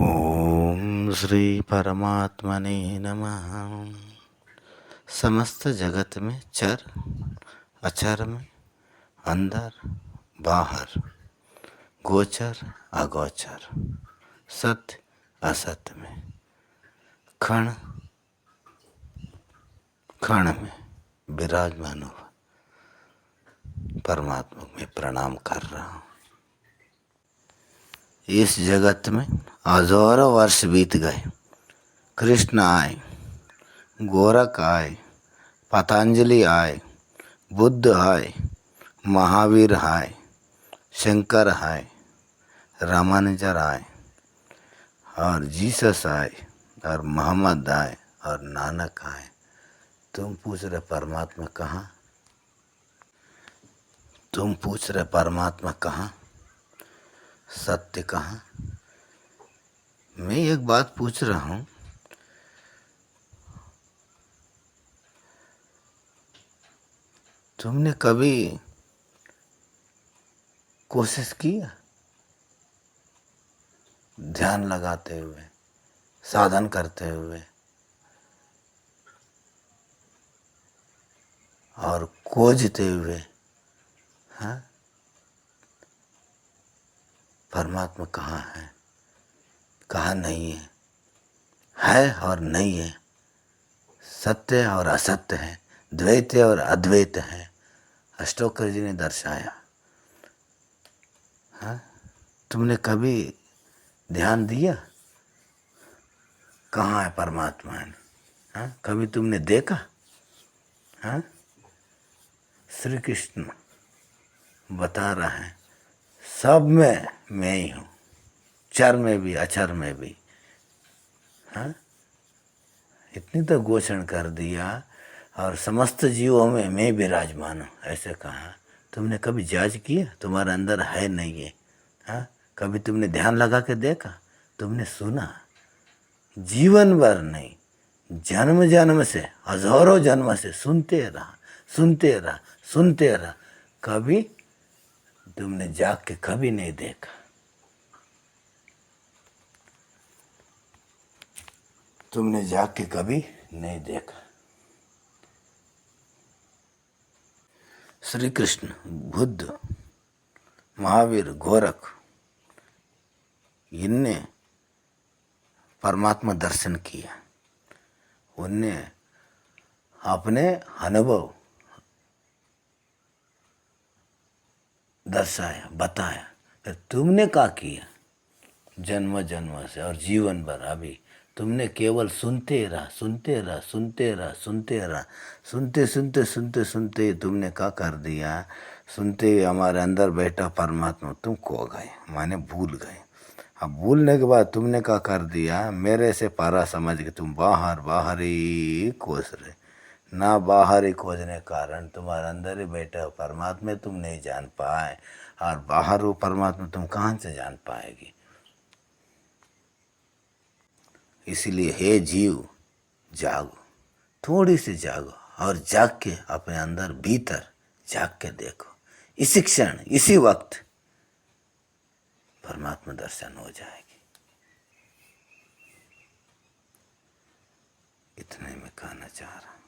ओम श्री परमात्मने नमः। समस्त जगत में चर अचर में, अंदर बाहर, गोचर अगोचर, सत्य असत्य में, क्षण क्षण में विराजमान हुआ परमात्मा में प्रणाम कर रहा हूँ। इस जगत में हजारों वर्ष बीत गए। कृष्ण आए, गोरख आए, पतंजलि आए, बुद्ध आए, महावीर आए, शंकर आए, रामानुजर आए, और जीसस आए, और मोहम्मद आए, और नानक आए। तुम पूछ रहे परमात्मा कहाँ? तुम पूछ रहे परमात्मा कहाँ, सत्य कहाँ? मैं एक बात पूछ रहा हूँ, तुमने कभी कोशिश किया ध्यान लगाते हुए, साधन करते हुए और खोजते हुए, हाँ, परमात्मा कहाँ है, कहाँ नहीं है और नहीं है, सत्य और असत्य है, द्वैत और अद्वैत है। अष्टोकर जी ने दर्शाया। हाँ, तुमने कभी ध्यान दिया कहाँ है परमात्मा है? हाँ, कभी तुमने देखा? हाँ, श्री कृष्ण बता रहा है सब में मैं ही हूँ, चर में भी अचर में भी। हाँ, इतनी तो घोषणा कर दिया, और समस्त जीवों में मैं विराजमान हूँ ऐसे कहा। तुमने कभी जांच किया तुम्हारे अंदर है नहीं है? हाँ, कभी तुमने ध्यान लगा के देखा? तुमने सुना? जीवन भर नहीं, जन्म जन्म से, हजारों जन्म से सुनते रहा, सुनते रहा, सुनते रहा, कभी तुमने जाग के कभी नहीं देखा। तुमने जाग के कभी नहीं देखा। श्री कृष्ण, बुद्ध, महावीर, गोरख, इनने परमात्मा दर्शन किया। उनने अपने अनुभव दर्शाया, बताया। फिर तुमने क्या किया? जन्म जन्म से और जीवन भर अभी तुमने केवल सुनते रहा, सुनते रहा, सुनते रहा, सुनते रहा, सुनते सुनते सुनते सुनते तुमने क्या कर दिया? सुनते ही हमारे अंदर बैठा परमात्मा तुम खो गए, माने भूल गए। अब भूलने के बाद तुमने क्या कर दिया? मेरे से पारा समझ के तुम बाहर बाहर ही खोज रहे। ना बाहर ही खोजने के कारण तुम्हारे अंदर ही बैठा परमात्मा तुम नहीं जान पाए, और बाहर वो परमात्मा तुम कहाँ से जान पाएगी? इसलिए हे जीव, जागो, थोड़ी सी जागो, और जाग के अपने अंदर भीतर जाग के देखो। इसी क्षण, इसी वक्त परमात्मा दर्शन हो जाएगी। इतने में कहना चाह रहा।